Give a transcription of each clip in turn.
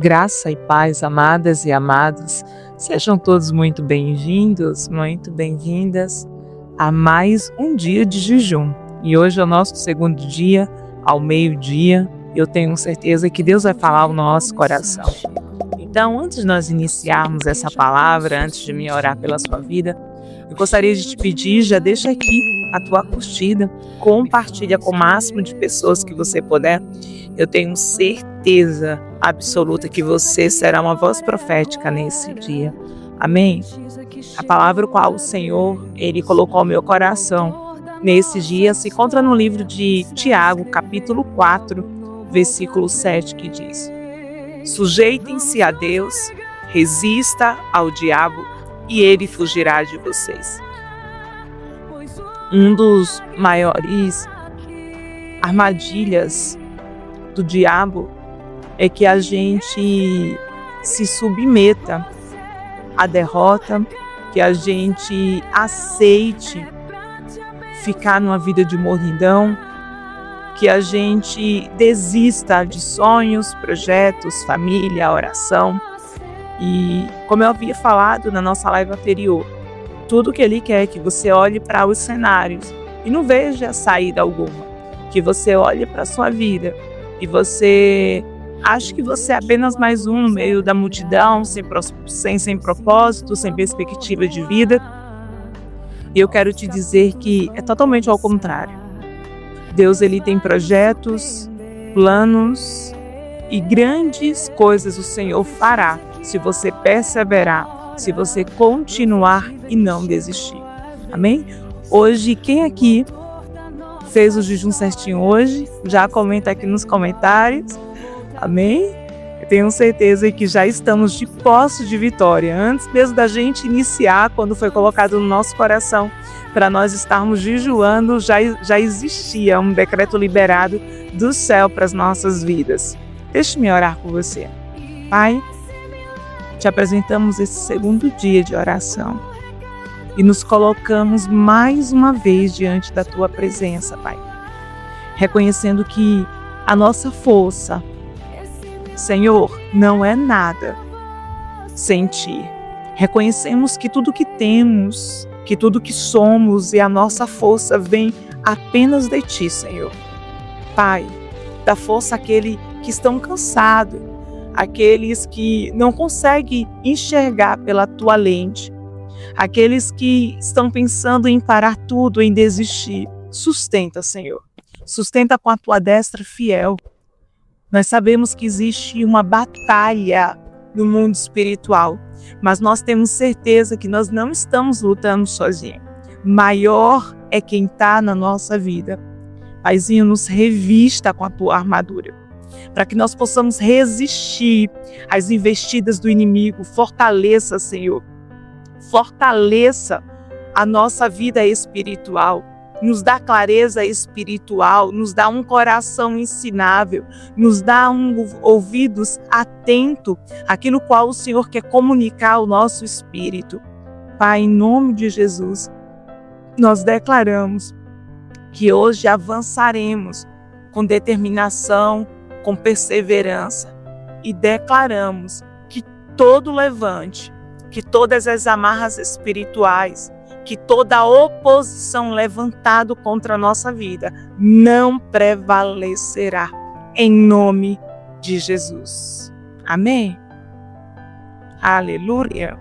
Graça e paz, amadas e amados, sejam todos muito bem-vindos, muito bem-vindas a mais um dia de jejum. E hoje é o nosso segundo dia, ao meio-dia. Eu tenho certeza que Deus vai falar ao nosso coração. Então, antes de nós iniciarmos essa palavra, antes de me orar pela sua vida, eu gostaria de te pedir, já deixa aqui a tua curtida, compartilha com o máximo de pessoas que você puder. Eu tenho certeza absoluta que você será uma voz profética nesse dia. Amém? A palavra qual o Senhor, Ele colocou ao meu coração nesse dia se encontra no livro de Tiago, capítulo 4, versículo 7, que diz: Sujeitem-se a Deus, resista ao diabo e ele fugirá de vocês. Um dos maiores armadilhas do diabo é que a gente se submeta à derrota, que a gente aceite ficar numa vida de mornidão, que a gente desista de sonhos, projetos, família, oração. E como eu havia falado na nossa live anterior, tudo que Ele quer é que você olhe para os cenários e não veja saída alguma, que você olhe para a sua vida e você acha que você é apenas mais um no meio da multidão, sem propósito, sem perspectiva de vida. E eu quero te dizer que é totalmente ao contrário. Deus, Ele tem projetos, planos e grandes coisas o Senhor fará se você perseverar, se você continuar e não desistir. Amém? Hoje, quem aqui fez o jejum certinho hoje? Já comenta aqui nos comentários. Amém? Eu tenho certeza que já estamos de posse de vitória. Antes mesmo da gente iniciar, quando foi colocado no nosso coração para nós estarmos jejuando, já existia um decreto liberado do céu para as nossas vidas. Deixe-me orar por você. Pai, te apresentamos esse segundo dia de oração e nos colocamos mais uma vez diante da tua presença, Pai, reconhecendo que a nossa força, Senhor, não é nada sem Ti. Reconhecemos que tudo que temos, que tudo que somos e a nossa força vem apenas de Ti, Senhor. Pai, dá força àqueles que estão cansados, aqueles que não conseguem enxergar pela Tua lente, aqueles que estão pensando em parar tudo, em desistir. Sustenta, Senhor. Sustenta com a Tua destra fiel. Nós sabemos que existe uma batalha no mundo espiritual, mas nós temos certeza que nós não estamos lutando sozinhos. Maior é quem está na nossa vida. Paizinho, nos revista com a tua armadura, para que nós possamos resistir às investidas do inimigo. Fortaleça, Senhor. Fortaleça a nossa vida espiritual. Nos dá clareza espiritual, nos dá um coração ensinável, nos dá ouvidos atentos àquilo qual o Senhor quer comunicar ao nosso espírito. Pai, em nome de Jesus, nós declaramos que hoje avançaremos com determinação, com perseverança e declaramos que todo levante, que todas as amarras espirituais, que toda a oposição levantada contra a nossa vida não prevalecerá, em nome de Jesus. Amém? Aleluia.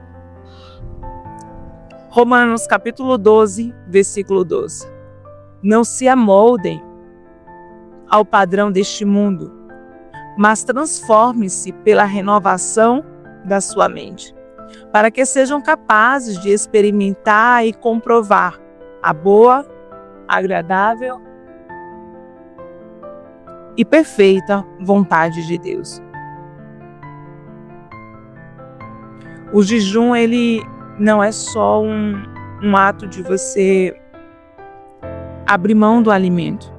Romanos capítulo 12, versículo 12. Não se amoldem ao padrão deste mundo, mas transforme-se pela renovação da sua mente, para que sejam capazes de experimentar e comprovar a boa, agradável e perfeita vontade de Deus. O jejum, ele não é só um ato de você abrir mão do alimento.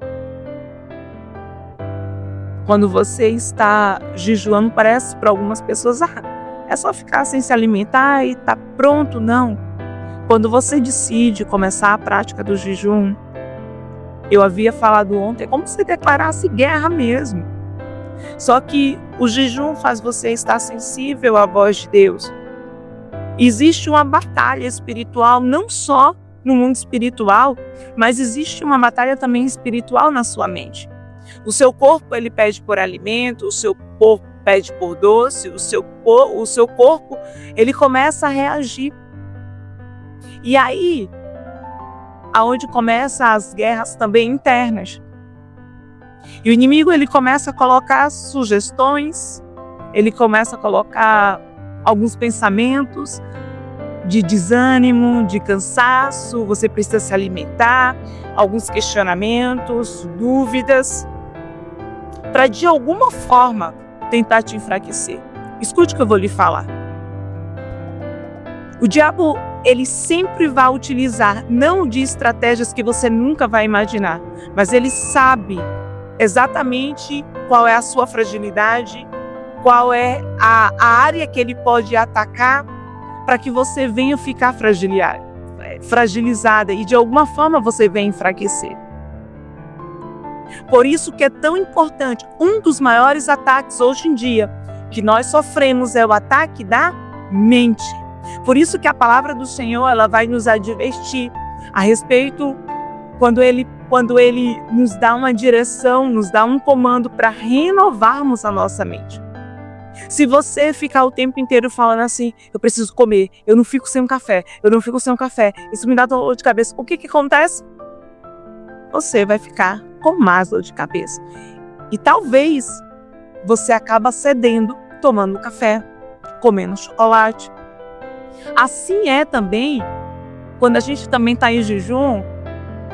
Quando você está jejuando, parece para algumas pessoas, é só ficar sem se alimentar e tá pronto. Não. Quando você decide começar a prática do jejum, eu havia falado ontem, é como se declarasse guerra mesmo. Só que O jejum faz você estar sensível à voz de Deus. Existe uma batalha espiritual, não só no mundo espiritual, mas existe uma batalha também espiritual na sua mente. O seu corpo, ele pede por alimento, o seu corpo pede por doce, o seu corpo, ele começa a reagir. E aí, aonde começam as guerras também internas. E o inimigo, ele começa a colocar sugestões, ele começa a colocar alguns pensamentos de desânimo, de cansaço, você precisa se alimentar, alguns questionamentos, dúvidas, para de alguma forma tentar te enfraquecer. Escute o que eu vou lhe falar. O diabo, ele sempre vai utilizar, não de estratégias que você nunca vai imaginar, mas ele sabe exatamente qual é a sua fragilidade, qual é a área que ele pode atacar para que você venha ficar fragilizada e de alguma forma você venha enfraquecer. Por isso que é tão importante, um dos maiores ataques hoje em dia que nós sofremos é o ataque da mente. Por isso que a palavra do Senhor, ela vai nos advertir a respeito quando ele nos dá uma direção, nos dá um comando para renovarmos a nossa mente. Se você ficar o tempo inteiro falando assim, eu preciso comer, eu não fico sem um café, isso me dá dor de cabeça, o que acontece? Você vai ficar com mais dor de cabeça. E talvez você acaba cedendo, tomando café, comendo chocolate. Assim é também, quando a gente também está em jejum,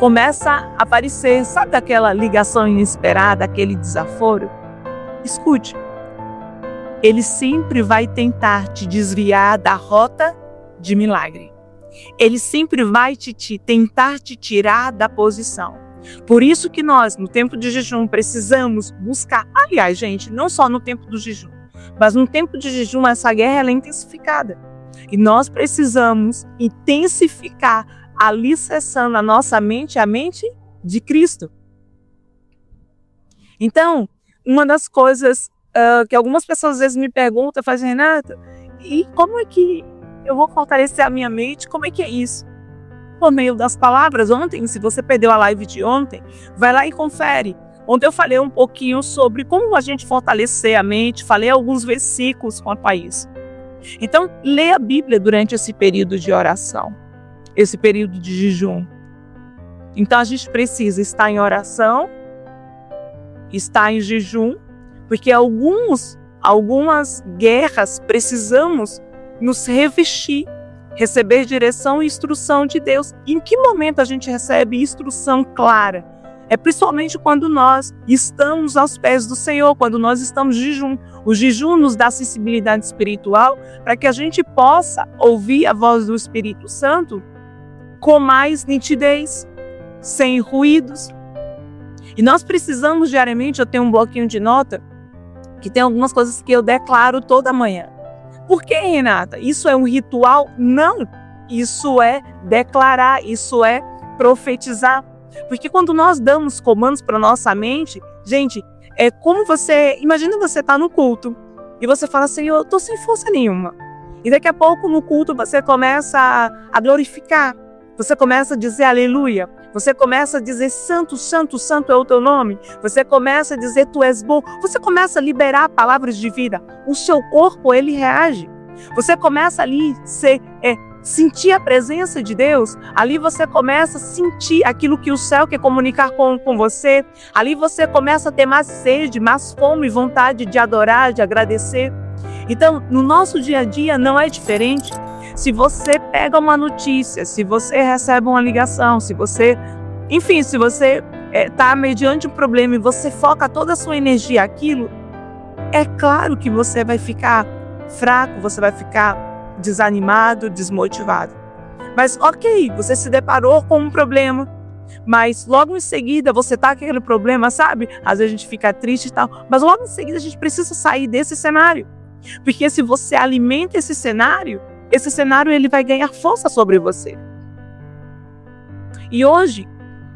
começa a aparecer, sabe aquela ligação inesperada, aquele desaforo? Escute, ele sempre vai tentar te desviar da rota de milagre. Ele sempre vai tentar te tirar da posição. Por isso que nós, no tempo de jejum, precisamos buscar, aliás, gente, não só no tempo do jejum, mas no tempo de jejum essa guerra é intensificada. E nós precisamos intensificar, alicerçando a nossa mente, a mente de Cristo. Então, uma das coisas que algumas pessoas às vezes me perguntam, fazem, Renata, e como é que eu vou fortalecer a minha mente? Como é que é isso? Por meio das palavras. Ontem, se você perdeu a live de ontem, vai lá e confere. Ontem eu falei um pouquinho sobre como a gente fortalecer a mente, falei alguns versículos quanto a isso. Então, leia a Bíblia durante esse período de oração, esse período de jejum. Então, a gente precisa estar em oração, estar em jejum, porque algumas guerras precisamos nos revestir, receber direção e instrução de Deus. Em que momento a gente recebe instrução clara? É principalmente quando nós estamos aos pés do Senhor, quando nós estamos em jejum. O jejum nos dá sensibilidade espiritual para que a gente possa ouvir a voz do Espírito Santo com mais nitidez, sem ruídos. E nós precisamos diariamente, eu tenho um bloquinho de nota, que tem algumas coisas que eu declaro toda manhã. Por que, Renata? Isso é um ritual? Não, isso é declarar, isso é profetizar. Porque quando nós damos comandos para nossa mente, gente, é como imagina você tá no culto e você fala assim, eu tô sem força nenhuma. E daqui a pouco no culto você começa a glorificar, você começa a dizer aleluia, você começa a dizer santo, santo, santo é o teu nome, você começa a dizer tu és bom, você começa a liberar palavras de vida, o seu corpo ele reage, você começa ali sentir a presença de Deus, ali você começa a sentir aquilo que o céu quer comunicar com você, ali você começa a ter mais sede, mais fome e vontade de adorar, de agradecer. Então, no nosso dia a dia não é diferente. Se você pega uma notícia, se você recebe uma ligação, se você está mediante um problema e você foca toda a sua energia naquilo, é claro que você vai ficar fraco, você vai ficar desanimado, desmotivado. Mas ok, você se deparou com um problema, mas logo em seguida você tá com aquele problema, sabe? Às vezes a gente fica triste e tal, mas logo em seguida a gente precisa sair desse cenário. Porque se você alimenta esse cenário ele vai ganhar força sobre você. E hoje,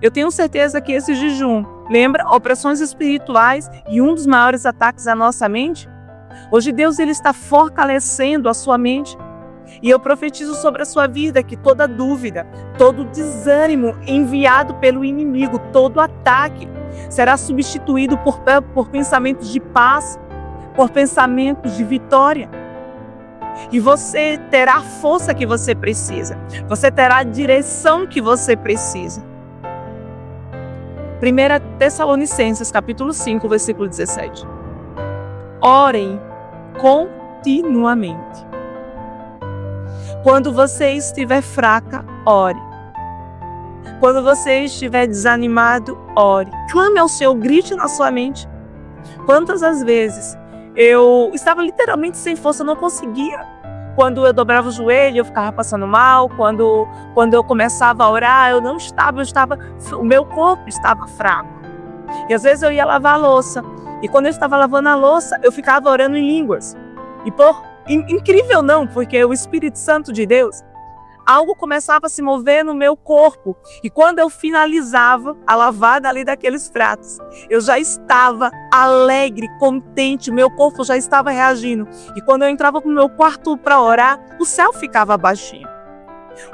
eu tenho certeza que esse jejum, lembra, opressões espirituais e um dos maiores ataques à nossa mente Hoje Deus ele está fortalecendo a sua mente. E eu profetizo sobre a sua vida que toda dúvida, todo desânimo enviado pelo inimigo, todo ataque será substituído por pensamentos de paz, por pensamentos de vitória. E você terá a força que você precisa. Você terá a direção que você precisa. 1 Tessalonicenses, capítulo 5, versículo 17. Orem continuamente. Quando você estiver fraca, ore. Quando você estiver desanimado, ore. Clame ao Senhor, grite na sua mente. Quantas as vezes eu estava literalmente sem força, não conseguia. Quando eu dobrava o joelho, eu ficava passando mal. Quando eu começava a orar, o meu corpo estava fraco. E às vezes eu ia lavar a louça. E quando eu estava lavando a louça, eu ficava orando em línguas. Incrível não, porque o Espírito Santo de Deus, algo começava a se mover no meu corpo. E quando eu finalizava a lavada ali daqueles pratos, eu já estava alegre, contente, meu corpo já estava reagindo. E quando eu entrava para o meu quarto para orar, o céu ficava baixinho.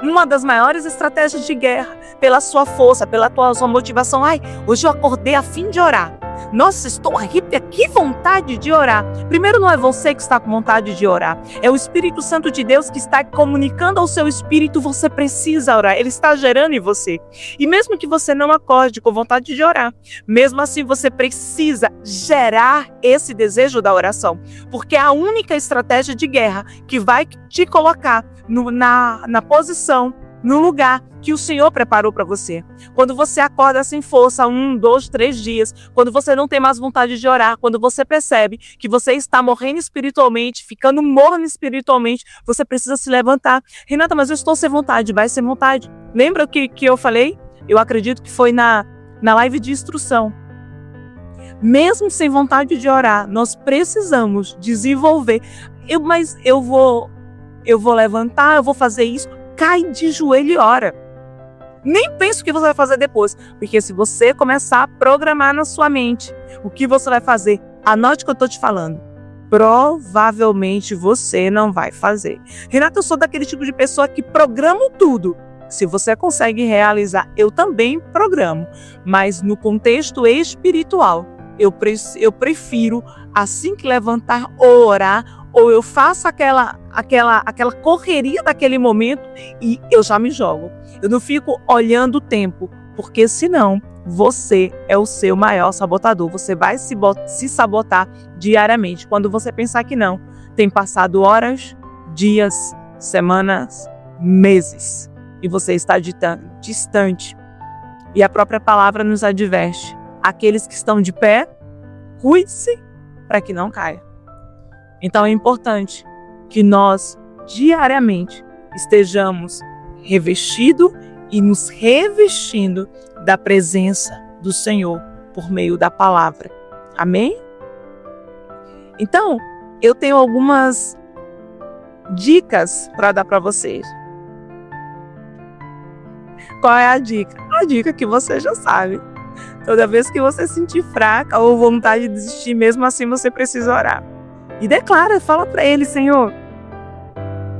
Uma das maiores estratégias de guerra, pela sua força, pela sua motivação. Hoje eu acordei a fim de orar. Nossa, estou arrepiada, que vontade de orar. Primeiro, não é você que está com vontade de orar. É o Espírito Santo de Deus que está comunicando ao seu espírito, você precisa orar. Ele está gerando em você. E mesmo que você não acorde com vontade de orar, mesmo assim você precisa gerar esse desejo da oração. Porque é a única estratégia de guerra que vai te colocar na posição, no lugar que o Senhor preparou para você. Quando você acorda sem força, 1, 2, 3 dias, quando você não tem mais vontade de orar, quando você percebe que você está morrendo espiritualmente, ficando morno espiritualmente, você precisa se levantar. Renata, mas eu estou sem vontade. Vai sem vontade. Lembra o que eu falei? Eu acredito que foi na live de instrução. Mesmo sem vontade de orar, nós precisamos desenvolver. Mas eu vou levantar, eu vou fazer isso. Cai de joelho e ora. Nem pense o que você vai fazer depois. Porque se você começar a programar na sua mente o que você vai fazer, anote o que eu estou te falando. Provavelmente você não vai fazer. Renata, eu sou daquele tipo de pessoa que programa tudo. Se você consegue realizar, eu também programo. Mas no contexto espiritual, eu prefiro, assim que levantar, ou orar, ou eu faço aquela correria daquele momento e eu já me jogo. Eu não fico olhando o tempo, porque senão você é o seu maior sabotador. Você vai se sabotar diariamente. Quando você pensar que não, tem passado horas, dias, semanas, meses, e você está distante. E a própria palavra nos adverte. Aqueles que estão de pé, cuide-se para que não caia. Então é importante que nós diariamente estejamos revestidos e nos revestindo da presença do Senhor por meio da palavra. Amém? Então, eu tenho algumas dicas para dar para vocês. Qual é a dica? A dica que você já sabe. Toda vez que você sentir fraca ou vontade de desistir, mesmo assim você precisa orar. E declara, fala para ele: Senhor,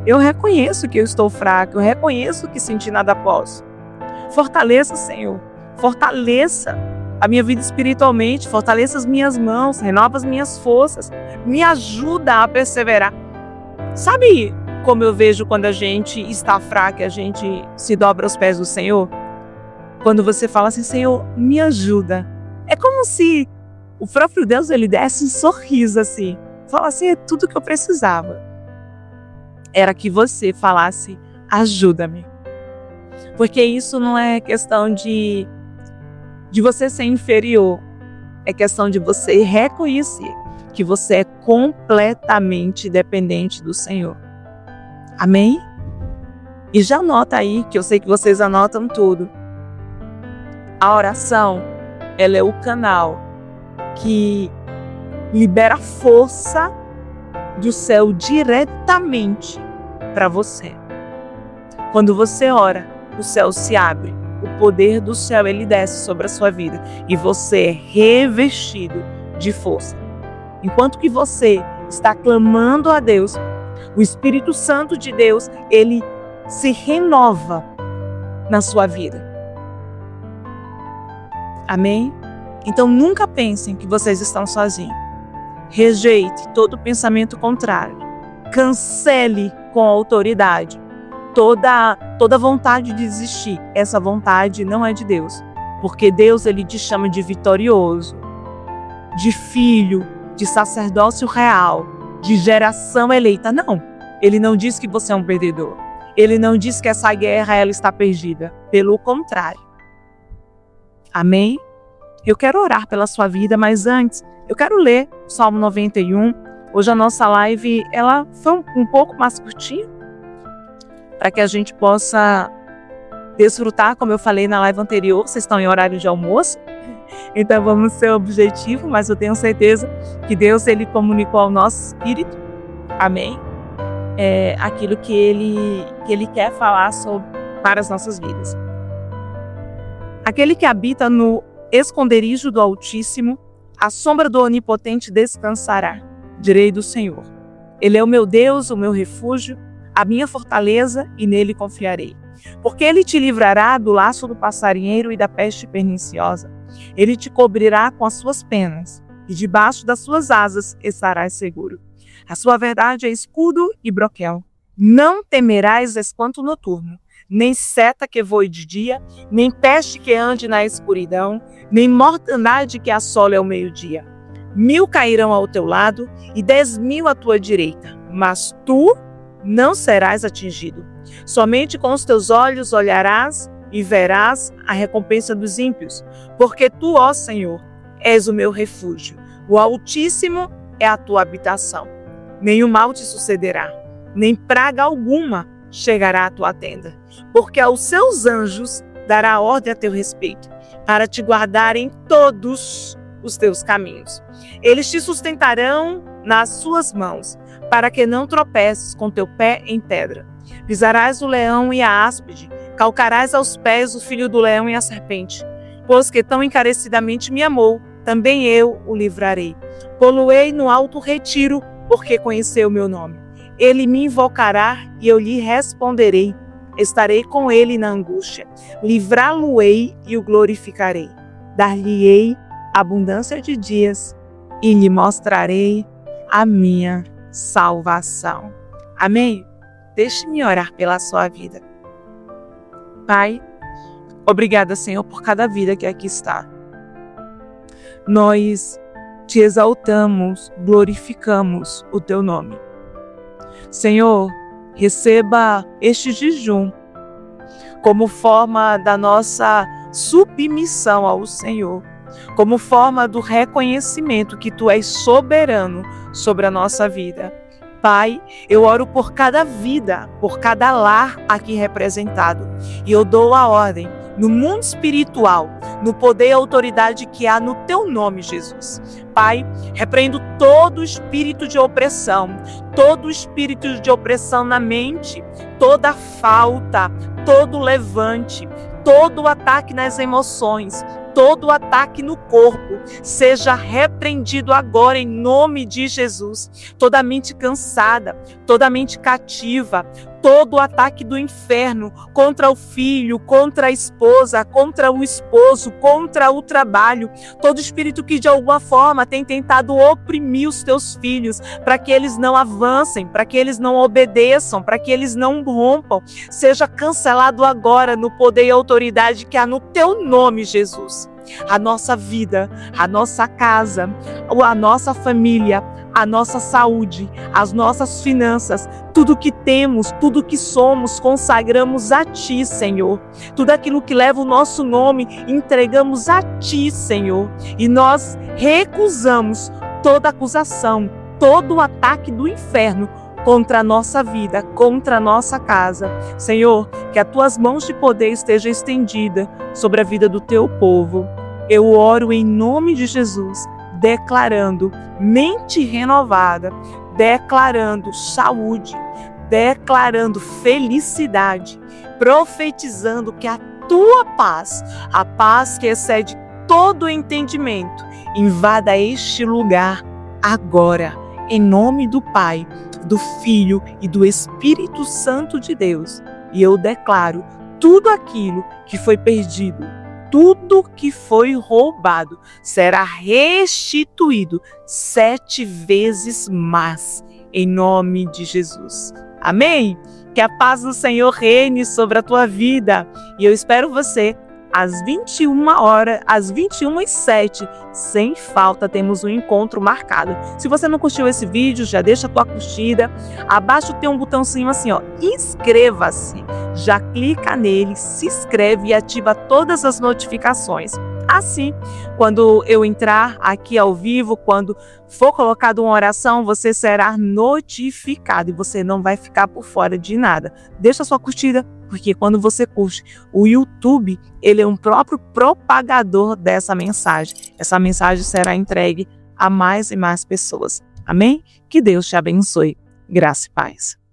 eu reconheço que eu estou fraco, eu reconheço que senti nada posso. Fortaleça, Senhor, fortaleça a minha vida espiritualmente, fortaleça as minhas mãos, renova as minhas forças, me ajuda a perseverar. Sabe como eu vejo quando a gente está fraca, a gente se dobra aos pés do Senhor? Quando você fala assim: Senhor, me ajuda. É como se o próprio Deus ele desse um sorriso assim. Fala assim: é tudo que eu precisava. Era que você falasse: ajuda-me. Porque isso não é questão de você ser inferior. É questão de você reconhecer que você é completamente dependente do Senhor. Amém? E já anota aí, que eu sei que vocês anotam tudo. A oração, ela é o canal que libera força do céu diretamente para você. Quando você ora, o céu se abre, o poder do céu ele desce sobre a sua vida e você é revestido de força. Enquanto que você está clamando a Deus, o Espírito Santo de Deus, ele se renova na sua vida. Amém? Então nunca pensem que vocês estão sozinhos. Rejeite todo pensamento contrário. Cancele com autoridade toda vontade de desistir. Essa vontade não é de Deus. Porque Deus, ele te chama de vitorioso, de filho, de sacerdócio real, de geração eleita. Não, ele não diz que você é um perdedor. Ele não diz que essa guerra ela está perdida. Pelo contrário. Amém? Eu quero orar pela sua vida, mas antes eu quero ler o Salmo 91. Hoje a nossa live ela foi um pouco mais curtinha, para que a gente possa desfrutar, como eu falei na live anterior. Vocês estão em horário de almoço, então vamos ser objetivo, mas eu tenho certeza que Deus ele comunicou ao nosso espírito, amém? Aquilo que ele quer falar para as nossas vidas. Aquele que habita no esconderijo do Altíssimo, à sombra do Onipotente descansará. Direi do Senhor: Ele é o meu Deus, o meu refúgio, a minha fortaleza, e nele confiarei. Porque ele te livrará do laço do passarinheiro e da peste perniciosa. Ele te cobrirá com as suas penas, e debaixo das suas asas estarás seguro. A sua verdade é escudo e broquel. Não temerás espanto noturno, nem seta que voe de dia, nem peste que ande na escuridão, nem mortandade que assole ao meio-dia. 1000 cairão ao teu lado e 10.000 à tua direita, mas tu não serás atingido. Somente com os teus olhos olharás e verás a recompensa dos ímpios, porque tu, ó Senhor, és o meu refúgio. O Altíssimo é a tua habitação. Nenhum mal te sucederá, nem praga alguma chegará à tua tenda, porque aos seus anjos dará ordem a teu respeito, para te guardar em todos os teus caminhos. Eles te sustentarão nas suas mãos, para que não tropeces com teu pé em pedra. Pisarás o leão e a áspide, calcarás aos pés o filho do leão e a serpente. Pois que tão encarecidamente me amou, também eu o livrarei. Pô-lo-ei no alto retiro, porque conheceu o meu nome. Ele me invocará e eu lhe responderei. Estarei com ele na angústia. Livrá-lo-ei e o glorificarei. Dar-lhe-ei abundância de dias e lhe mostrarei a minha salvação. Amém? Deixe-me orar pela sua vida. Pai, obrigada, Senhor, por cada vida que aqui está. Nós te exaltamos, glorificamos o teu nome. Senhor, receba este jejum como forma da nossa submissão ao Senhor, como forma do reconhecimento que tu és soberano sobre a nossa vida. Pai, eu oro por cada vida, por cada lar aqui representado, e eu dou a ordem no mundo espiritual, no poder e autoridade que há no teu nome, Jesus. Pai, repreendo todo espírito de opressão na mente, toda falta, todo levante, todo ataque nas emoções, todo ataque no corpo, seja repreendido agora em nome de Jesus. Toda mente cansada, toda mente cativa, todo ataque do inferno contra o filho, contra a esposa, contra o esposo, contra o trabalho, todo espírito que de alguma forma tem tentado oprimir os teus filhos, para que eles não avancem, para que eles não obedeçam, para que eles não rompam, seja cancelado agora no poder e autoridade que há no teu nome, Jesus. A nossa vida, a nossa casa, a nossa família, a nossa saúde, as nossas finanças, tudo que temos, tudo que somos, consagramos a Ti, Senhor. Tudo aquilo que leva o nosso nome, entregamos a Ti, Senhor. E nós recusamos toda acusação, todo ataque do inferno contra a nossa vida, contra a nossa casa. Senhor, que as Tuas mãos de poder estejam estendidas sobre a vida do Teu povo. Eu oro em nome de Jesus, declarando mente renovada, declarando saúde, declarando felicidade, profetizando que a Tua paz, a paz que excede todo entendimento, invada este lugar agora, em nome do Pai, do Filho e do Espírito Santo de Deus. E eu declaro tudo aquilo que foi perdido, tudo que foi roubado, será restituído 7 vezes mais, em nome de Jesus. Amém? Que a paz do Senhor reine sobre a tua vida. E eu espero você às 21h, às 21h07, sem falta, temos um encontro marcado. Se você não curtiu esse vídeo, já deixa a tua curtida. Abaixo tem um botãozinho assim, ó, inscreva-se. Já clica nele, se inscreve e ativa todas as notificações. Assim, quando eu entrar aqui ao vivo, quando for colocada uma oração, você será notificado e você não vai ficar por fora de nada. Deixa a sua curtida, porque quando você curte, o YouTube, ele é um próprio propagador dessa mensagem. Essa mensagem será entregue a mais e mais pessoas. Amém? Que Deus te abençoe. Graça e paz.